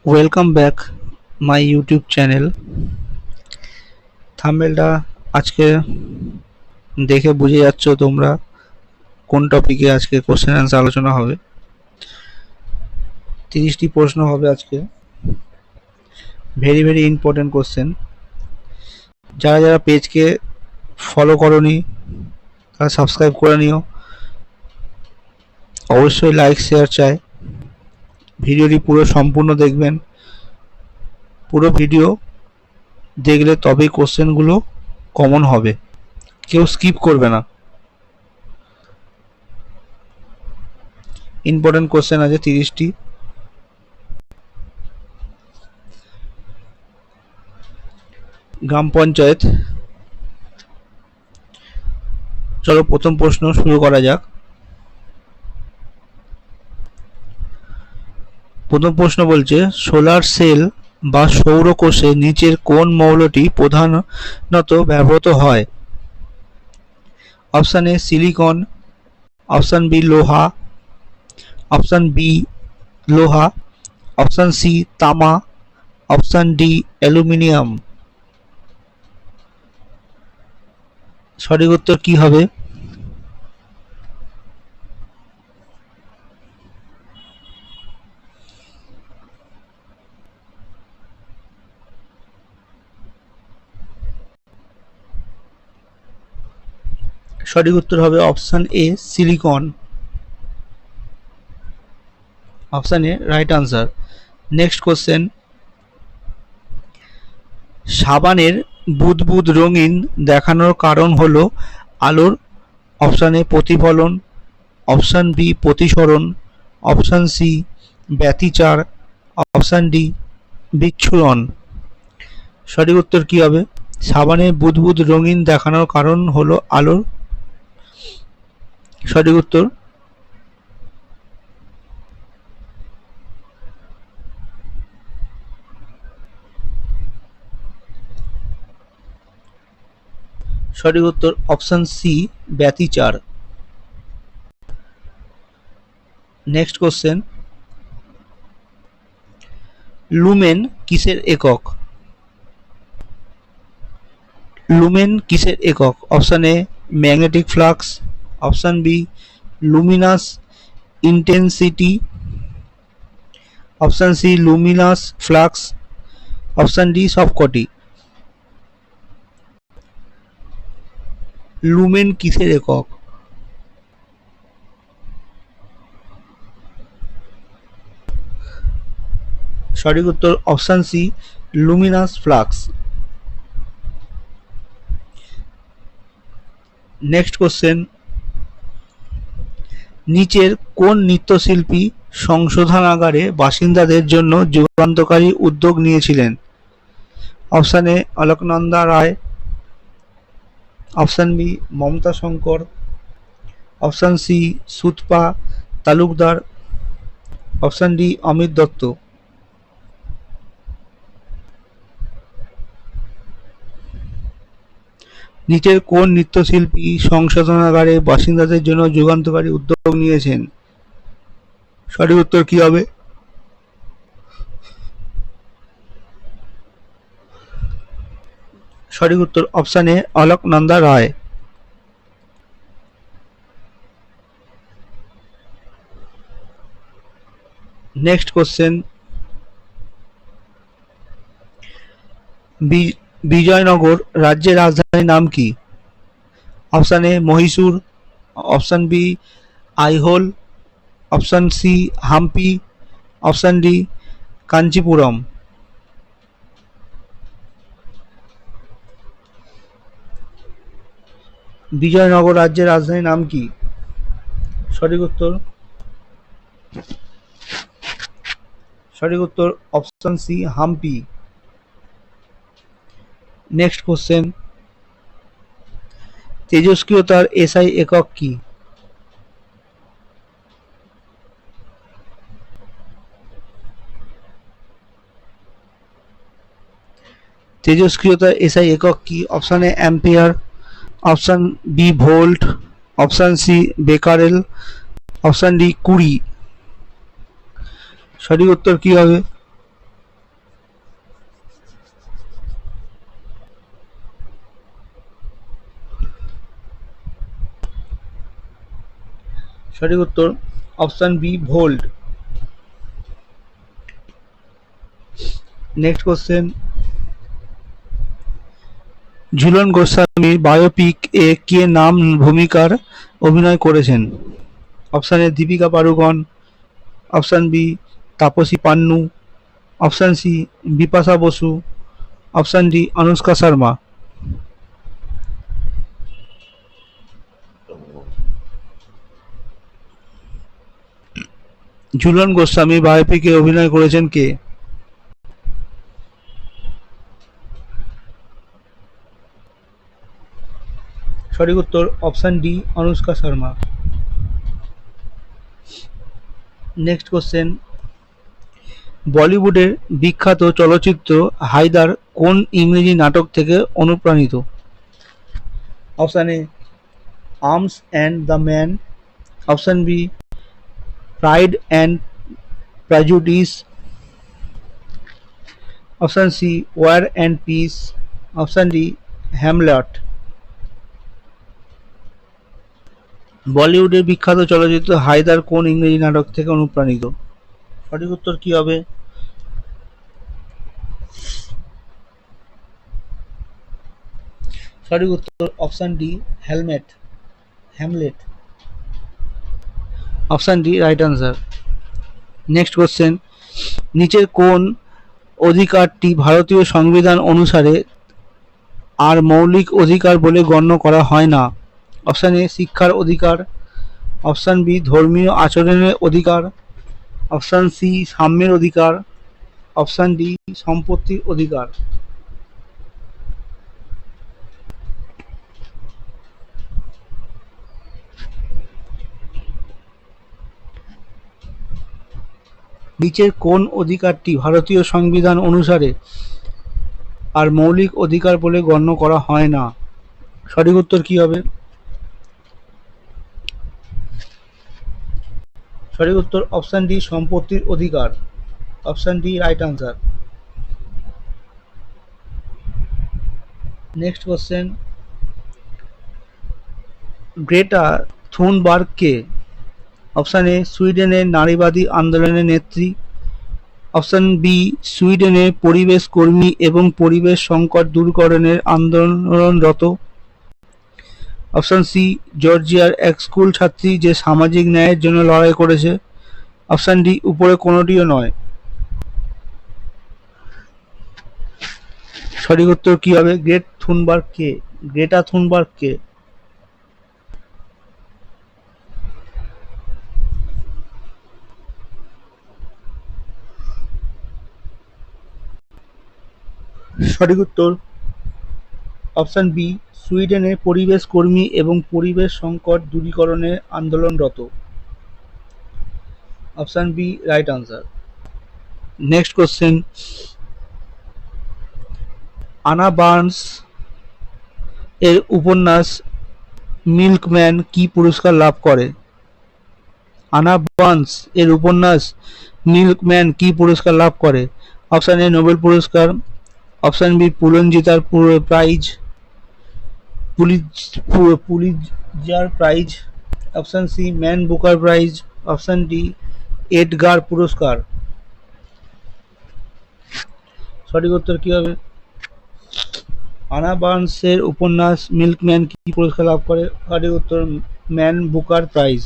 Welcome back my YouTube channel. থাম্বনেলটা আজকে দেখে বুঝে যাচ্ছ তোমরা কোন টপিকে আজকে কোশ্চেন অ্যান্সার আলোচনা হবে। 30টি প্রশ্ন হবে আজকে, ভেরি ভেরি ইম্পর্টেন্ট কোশ্চেন। যারা যারা পেজকে ফলো করোনি তারা সাবস্ক্রাইব করে নিও, অবশ্যই লাইক শেয়ার চাই। ভিডিওটি পুরো সম্পূর্ণ দেখবেন, পুরো ভিডিও দেখলে তবেই কোশ্চেনগুলো কমন হবে, কেউ স্কিপ করবে না। ইম্পর্টেন্ট কোশ্চেন আছে 30টি। গ্রাম পঞ্চায়েত, চলো প্রথম প্রশ্ন শুরু করা যাক। প্রথম প্রশ্ন বলছে, সোলার সেল বা সৌর কোষে নিচের কোন মৌলটি প্রধানত ব্যবহৃত হয়? Option A silicon, option B লোহা, অপশান বি লোহা, অপশান সি তামা, অপশান ডি অ্যালুমিনিয়াম। সঠিক উত্তর কি হবে? সঠিক উত্তর হবে option A silicon. Option A right answer. Next question, সাবানের বুদবুদ রঙিন দেখানোর কারণ হলো আলোর অপশান এ প্রতিফলন, অপশান বি প্রতিসরণ, অপশান সি ব্যতিচার, অপশান ডি বিচ্ছুরণ। সঠিক উত্তর কি হবে? সাবানের বুদবুদ রঙিন দেখানোর কারণ হলো আলোর। সঠিক উত্তর সঠিক উত্তর অপশান সি ব্যতিচার। নেক্সট কোশ্চেন, লুমেন কিসের একক? লুমেন কিসের একক? Option A magnetic flux, option B luminous intensity, option C luminous flux, option D সবকটি। লুমেন কিসের একক? সঠিক উত্তর option C luminous flux. Next question, নিচের কোন নৃত্যশিল্পী সংশোধনাগারে বাসিন্দাদের জন্য যুগান্তকারী উদ্যোগ নিয়েছিলেন? Option A Alakananda Roy, option B Mamata Shankar, option C Sutapa Talukdar, option D Amit Dutta. নিচের কোন নৃত্যশিল্পী সংশোধনাগারে বাসিন্দাদের জন্য যুগান্তকারী উদ্যোগ নিয়েছেন? সঠিক উত্তর কি হবে? সঠিক উত্তর option A Alakananda Roy. Next question, Vijayanagara রাজ্যের রাজধানীর নাম কি? Option A Mysore, option B Aihole, option C Hampi, option D Kanchipuram. Vijayanagara রাজ্যের রাজধানীর নাম কি? সঠিক উত্তর option C Hampi. Next question, তেজস্ক্রিয়তার এসআই একক কি? তেজস্ক্রিয়তার এসআই একক কি? Option A ampere, option B volt, option C becquerel, option D কুড়ি। সঠিক উত্তর কি হবে? সঠিক উত্তর option B volt. Next question, Jhulan Goswami biopic এ কে নাম ভূমিকার অভিনয় করেছেন? Option A Deepika Padukone, option B Taapsee Pannu, option C Bipasha Basu, option D Anushka Sharma. Jhulan Goswami বায়োপিকে অভিনয় করেছেন কে? সঠিক উত্তর option D Anushka Sharma. Next question, বলিউডের বিখ্যাত চলচ্চিত্র হায়দার কোন ইংরেজি নাটক থেকে অনুপ্রাণিত? Option A Arms and the Man, option B Pride and Prejudice, option C War and Peace, option D Hamlet. বলিউডের বিখ্যাত চলচ্চিত্র হায়দার কোন ইংরেজি নাটক থেকে অনুপ্রাণিত? সঠিক উত্তর কি হবে? সঠিক উত্তর option D Hamlet. Option D right answer. Next question, নিচের কোন অধিকারটি ভারতীয় সংবিধান অনুসারে আর মৌলিক অধিকার বলে গণ্য করা হয় না? অপশন এ শিক্ষার অধিকার, অপশন বি ধর্মীয় আচরণের অধিকার, অপশন সি সাম্যের অধিকার, অপশন ডি সম্পত্তির অধিকার। নিচের কোন অধিকারটি ভারতীয় সংবিধান অনুসারে আর মৌলিক অধিকার বলে গণ্য করা হয় না? সঠিক উত্তর কি হবে? সঠিক উত্তর অপশন ডি সম্পত্তির অধিকার। Option D right answer. Next question, Greta Thunberg K? Option A সুইডেনের নারীবাদী আন্দোলনের নেত্রী, অপশন বি সুইডেনের পরিবেশ কর্মী এবং পরিবেশ সংকট দূরীকরণের আন্দোলনরত, অপশন সি জর্জিয়ার এক স্কুল ছাত্রী যে সামাজিক ন্যায়ের জন্য লড়াই করেছে, অপশন ডি উপরে কোনোটিও নয়। সঠিক উত্তর কি হবে? গ্রেটা থুনবার্গ কে? সঠিক উত্তর অপশন বি সুইডেনের পরিবেশ কর্মী এবং পরিবেশ সংকট দূরীকরণে আন্দোলনরত। Option B right answer. Next question, Anna Burns এর উপন্যাস মিল্কম্যান কি পুরস্কার লাভ করে? আনা বার্নস এর উপন্যাস মিল্কম্যান কি পুরস্কার লাভ করে? অপশন এ নোবেল পুরস্কার, option B Pulitzer prize, Pulitzer prize, option C Man Booker prize, option D Edgar পুরস্কার। সঠিক উত্তর কি হবে? আনা বার্নসের উপন্যাস মিল্কম্যান কি পুরস্কার লাভ করে? সঠিক উত্তর Man Booker prize.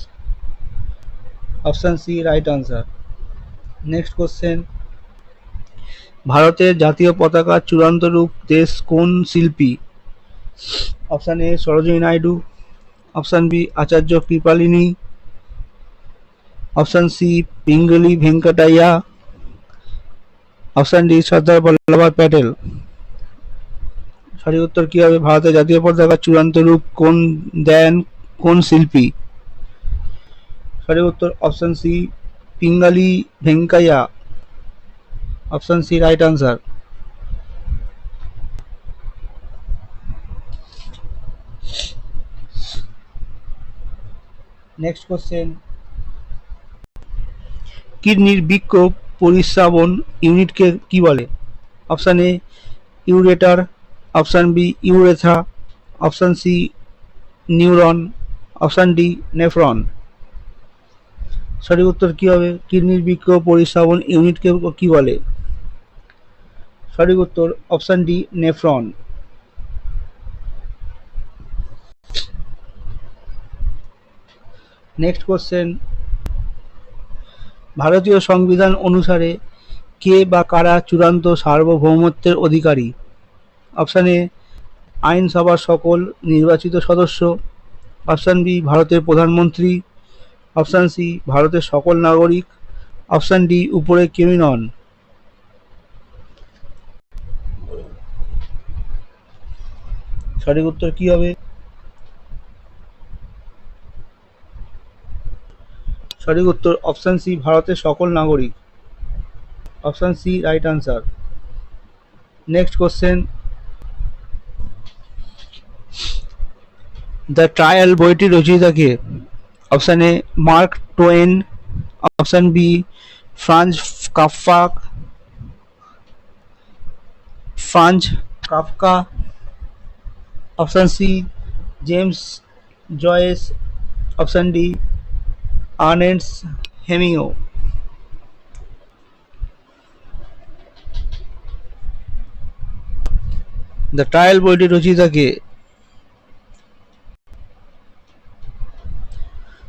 Option C right answer. Next question, ভারতের জাতীয় পতাকার চূড়ান্ত রূপ দেশ কোন শিল্পী? Option A Sarojini Naidu, option B Acharya Kripalani, option C Pingali Venkayya, option D Sardar Vallabhbhai Patel. সঠিক উত্তর কি হবে? ভারতের জাতীয় পতাকার চূড়ান্ত রূপ দেন কোন শিল্পী? সঠিক উত্তর option C Pingali Venkayya. Option C right answer. Next question, কিডনির বৃক্ক পরিস্রাবন ইউনিটকে কি বলে? Option A ureter, option B urethra, option C neuron, option D nephron. সঠিক উত্তর কি হবে? কিডনির বৃক্ক পরিস্রাবন ইউনিটকে কি বলে? সঠিক উত্তর option D nephron. Next question, ভারতীয় সংবিধান অনুসারে কে বা কারা চূড়ান্ত সার্বভৌমত্বের অধিকারী? অপশান এ আইনসভার সকল নির্বাচিত সদস্য, অপশান বি ভারতের প্রধানমন্ত্রী, অপশান সি ভারতের সকল নাগরিক, অপশান ডি উপরে কেউই নন। সঠিক উত্তর কি হবে? সঠিক উত্তর অপশান সি ভারতের সকল নাগরিক। Option C right answer. Next question, the trial বইটি রচয়িতা কে? Option A Mark Twain, option B Franz Kafka, option C James Joyce, option D Ernest Hemingway. The trial বইটি রচয়িতা কে?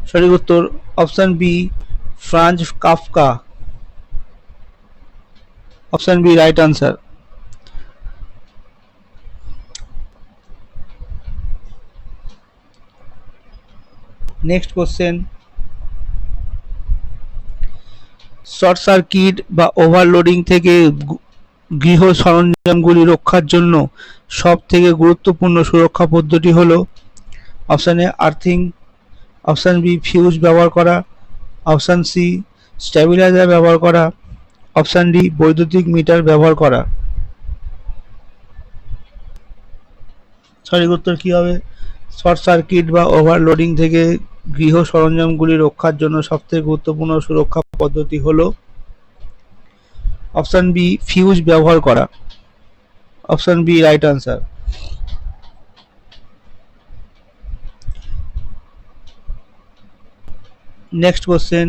সঠিক উত্তর option B Franz Kafka. Option B right answer. Next question, short circuit বা overloading থেকে গৃহ সরঞ্জামগুলি রক্ষার জন্য সব থেকে গুরুত্বপূর্ণ সুরক্ষা পদ্ধতি হল? Option A earthing, option B fuse ব্যবহার করা, অপশান সি স্ট্যাবিলাইজার ব্যবহার করা, অপশান ডি বৈদ্যুতিক মিটার ব্যবহার করা। সঠিক উত্তর কি হবে? শর্ট সার্কিট বা ওভারলোডিং থেকে গৃহ সরঞ্জামগুলি রক্ষার জন্য সবথেকে গুরুত্বপূর্ণ সুরক্ষা পদ্ধতি হল অপশান বি ফিউজ ব্যবহার করা। Option B right answer. Next question,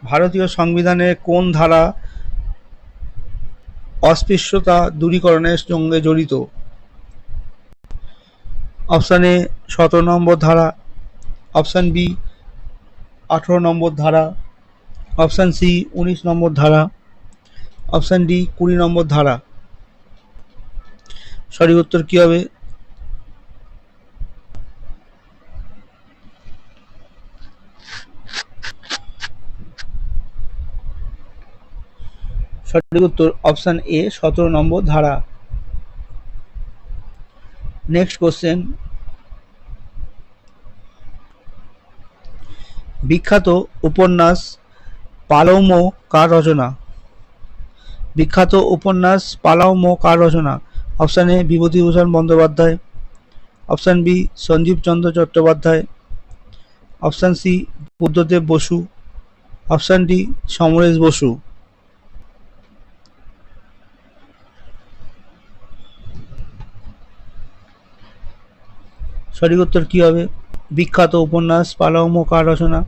ভারতীয় সংবিধানের কোন ধারা অস্পৃশ্যতা দূরীকরণের সঙ্গে জড়িত? অপশান এ 17 নম্বর ধারা, অপশান বি 18 নম্বর ধারা, অপশান সি 19 নম্বর ধারা, অপশান ডি 20 নম্বর ধারা। সঠিক উত্তর কি হবে? সঠিক উত্তর অপশান এ 17 নম্বর ধারা। নেক্সট কোশ্চেন, বিখ্যাত উপন্যাস পালাউমো কার রচনা? বিখ্যাত উপন্যাস পালাউমো কার রচনা? Option A Bibhutibhushan Bandyopadhyay, option B Sanjib Chandra Chattopadhyay, option C Buddhadeb Basu, option D Samaresh Basu. সঠিক উত্তর কি হবে? বিখ্যাত উপন্যাস পালাউমো কার রচনা?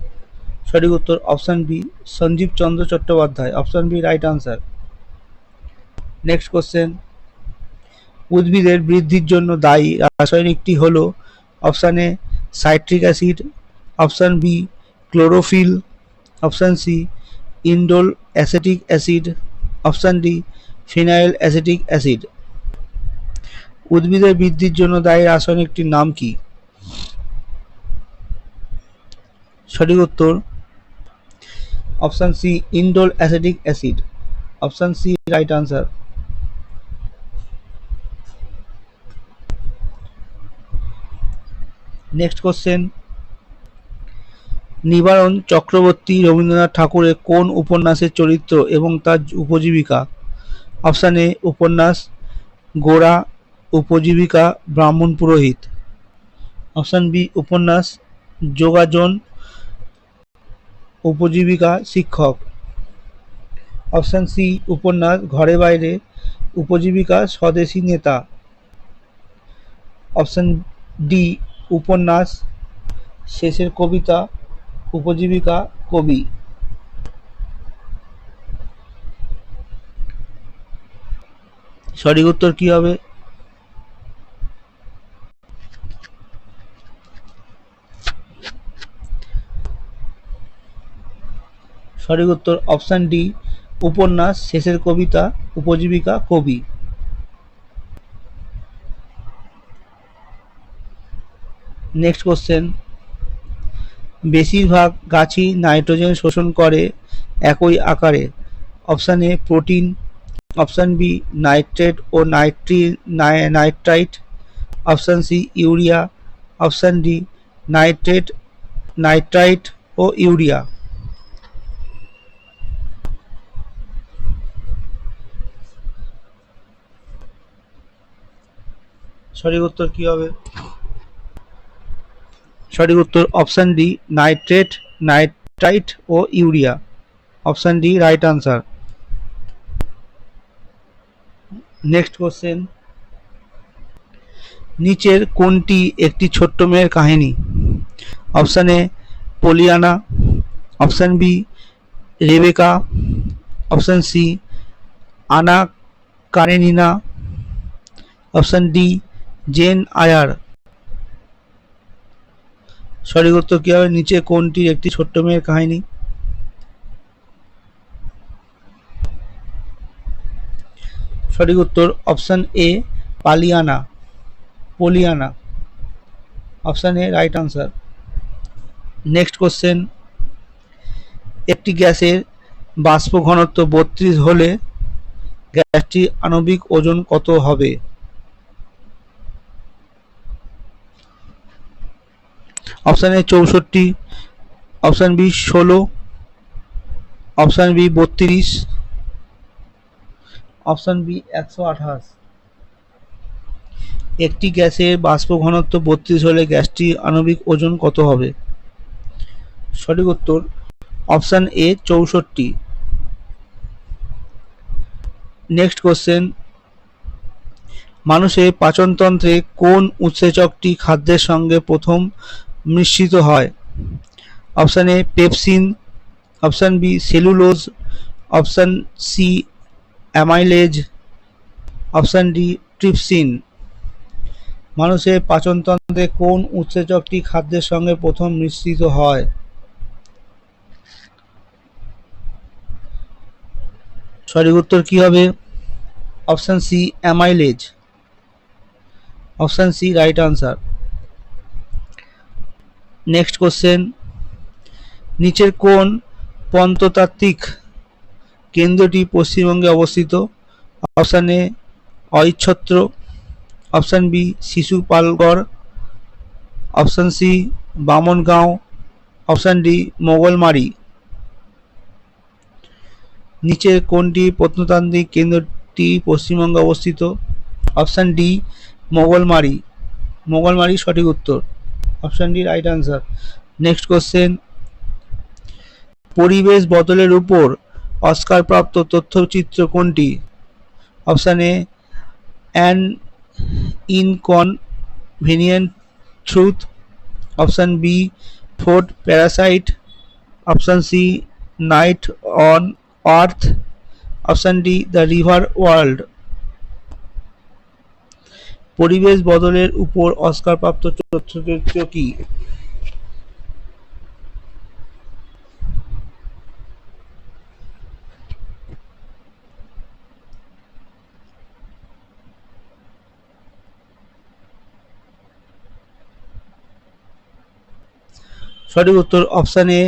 সঠিক উত্তর option B Sanjib Chandra Chattopadhyay. Option B right answer. Next question, উদ্ভিদের বৃদ্ধির জন্য দায়ী রাসায়নিকটি হল? Option A citric acid, option B chlorophyll, option C indole acetic acid, option D phenyl acetic acid. উদ্ভিদের বৃদ্ধির জন্য দায়ী রাসায়নিকটির নাম কি? সঠিক উত্তর option C indole acetic acid. Option C right answer. Next question, Nibaran Chakraborty Rabindranath ঠাকুরের কোন উপন্যাসের চরিত্র এবং তার উপজীবিকা? অপশান এ উপন্যাস গোরা, উপজীবিকা ব্রাহ্মণ পুরোহিত, অপশান বি উপন্যাস যোগাযোন, উপজীবিকা শিক্ষক। অপশান সি উপন্যাস ঘরে বাইরে, উপজীবিকা স্বদেশী নেতা। অপশান ডি উপন্যাস শেষের কবিতা, উপজীবিকা কবি। সঠিক উত্তর কি হবে? সঠিক উত্তর অপশান ডি উপন্যাস শেষের কবিতা, উপজীবিকা কবি। নেক্সট কোশ্চেন, বেশিরভাগ গাছই নাইট্রোজেন শোষণ করে একই আকারে। Option A protein, option B nitrate ও nitrite, option C urea, option D nitrate, nitrite ও ইউরিয়া। সঠিক উত্তর কি হবে? সঠিক উত্তর অপশান ডি নাইট্রেট, নাইট্রাইট ও urea. Option D right answer. Next question, নিচের কোনটি একটি ছোট্ট মেয়ের কাহিনী? Option A Pollyanna, option B Rebecca, option C Anna Karenina, option D Jane Eyre. সঠিক উত্তর কি হবে? নিচে কোনটি একটি ছোট্ট মেয়ের কাহিনী? সঠিক উত্তর option A Pollyanna. Option A right answer. Next question, একটি গ্যাসের বাষ্প ঘনত্ব 32 হলে গ্যাসটির আণবিক ওজন কত হবে? Option A 64, option B 16, option B 32, option B 128। একটি গ্যাসের বাষ্প ঘনত্ব 32 হলে গ্যাসটির আণবিক ওজন কত হবে? সঠিক উত্তর অপশান এ 64। নেক্সট কোশ্চেন, মানুষের পাচনতন্ত্রে কোন উৎসেচকটি খাদ্যের সঙ্গে প্রথম মিশ্রিত হয়? Option A pepsin, option B cellulose, option C amylase, option D trypsin. মানুষের পাচনতন্ত্রে কোন উৎসেচকটি খাদ্যের সঙ্গে প্রথম মিশ্রিত হয়? সঠিক উত্তর কি হবে? Option C amylase. Option C right answer. Next question, নিচের কোন প্রত্নতাত্ত্বিক কেন্দ্রটি পশ্চিমবঙ্গে অবস্থিত? Option A Ahichchhatra, option B Sisupalgarh, option C Bamangaon, option D Mogalmari. নিচের কোনটি প্রত্নতাত্ত্বিক কেন্দ্রটি পশ্চিমবঙ্গে অবস্থিত? অপশান ডি মোগলমারি সঠিক উত্তর। Option D right answer. Next question, পরিবেশ বদলের উপর অস্কারপ্রাপ্ত তথ্যচিত্র কোনটি? Option A an inconvenient truth, option B ford parasite, option C night on earth, option D the river world. পরিবেশ বদলের উপর অস্কারপ্রাপ্ত তথ্যচিত্র কি? সঠিক উত্তর option A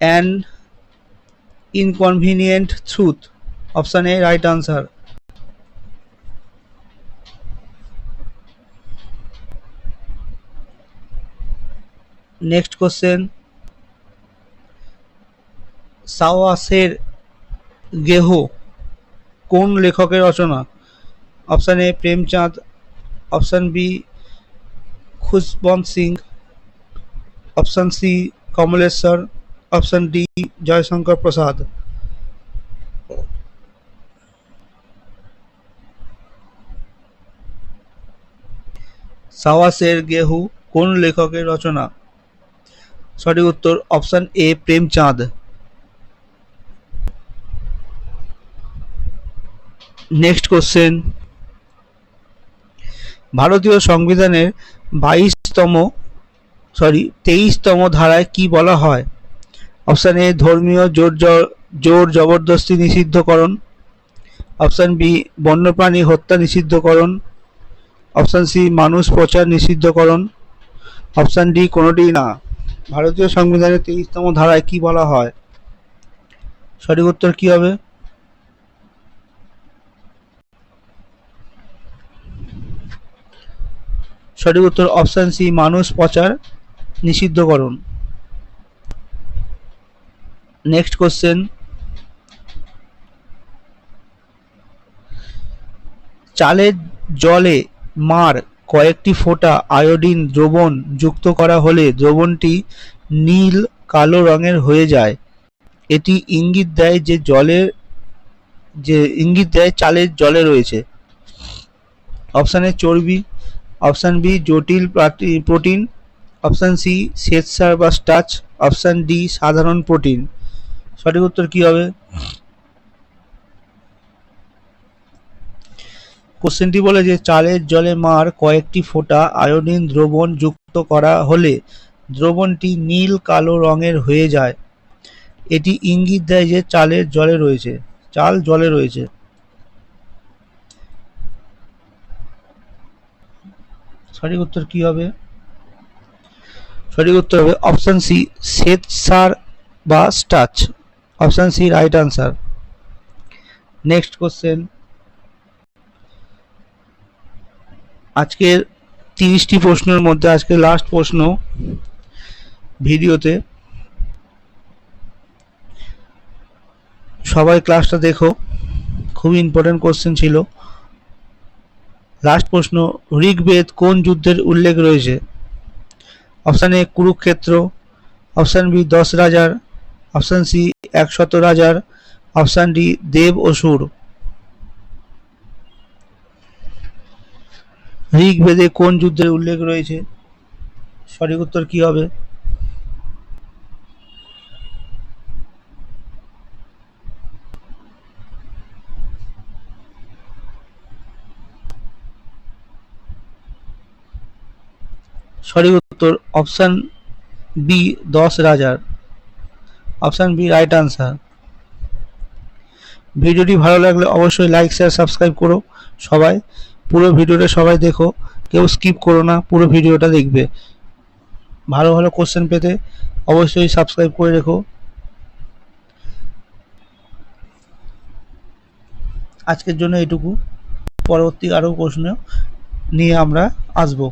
an inconvenient truth. Option A right answer. Next question, সাওয়াসের গেহ কোন লেখকের রচনা? Option A Premchand, option B Khushwant Singh, option C Kamleshwar, option D Jaishankar প্রসাদ। সাওয়া শের গেহু কোন লেখকের রচনা? সঠিক উত্তর option A Premchand. Next question, ভারতীয় সংবিধানের 23তম ধারায় কি বলা হয়? অপশন এ ধর্মীয় জোর জবরদস্তি নিষিদ্ধকরণ। অপশন বি বন্যপ্রাণী হত্যা নিষিদ্ধকরণ। অপশন সি মানুষ প্রচার নিষিদ্ধকরণ। অপশন ডি কোনোটি না। ভারতীয় সংবিধানের 23তম ধারায় কি বলা হয়? সঠিক উত্তর কি হবে? সঠিক উত্তর অপশন সি মানুষ প্রচার নিষিদ্ধকরণ। নেক্সট কোশ্চেন, চালের জলে মার কয়েকটি ফোঁটা আয়োডিন দ্রবণ যুক্ত করা হলে দ্রবণটি নীল কালো রঙের হয়ে যায়। এটি ইঙ্গিত দেয় চালের জলে রয়েছে। অপশন এ চর্বি। অপশন বি জটিল প্রোটিন। অপশন সি শ্বেতসার বা স্টার্চ। অপশন ডি সাধারণ প্রোটিন। সঠিক উত্তর কি হবে? কোশ্চেনটি বলে যে চালের জলে মার কয়েকটি ফোঁটা আয়োডিন দ্রবণ যুক্ত করা হলে দ্রবণটি নীল কালো রঙের হয়ে যায়। এটি ইঙ্গিত দেয় যে চাল জলে রয়েছে। সঠিক উত্তর কি হবে? সঠিক উত্তর হবে অপশন সি শ্বেতসার বা starch. Option C right answer. Next question, আজকের 30টি প্রশ্নের মধ্যে আজকে লাস্ট প্রশ্ন ভিডিওতে। সবাই ক্লাসটা দেখো, খুবই ইম্পর্টেন্ট কোশ্চেন ছিল। লাস্ট প্রশ্ন, ঋগ্বেদ কোন যুদ্ধের উল্লেখ রয়েছে? Option A Kurukshetra. Option B 10 রাজার। অপশন সি 100 রাজার। অপশন ডি দেব অসুর। ঋগ্বেদে কোন যুদ্ধের উল্লেখ রয়েছে? সঠিক উত্তর কি হবে? সঠিক উত্তর অপশন বি 10 রাজার। Option B right answer. ভিডিওটি ভালো লাগলে অবশ্যই লাইক শেয়ার সাবস্ক্রাইব করো সবাই। পুরো ভিডিওটা সবাই দেখো, কেউ স্কিপ করো না, পুরো ভিডিওটা দেখবে। ভালো ভালো কোশ্চেন পেতে অবশ্যই সাবস্ক্রাইব করে রেখো। আজকের জন্য এটুকু, পরবর্তী আরও প্রশ্ন নিয়ে আমরা আসবো।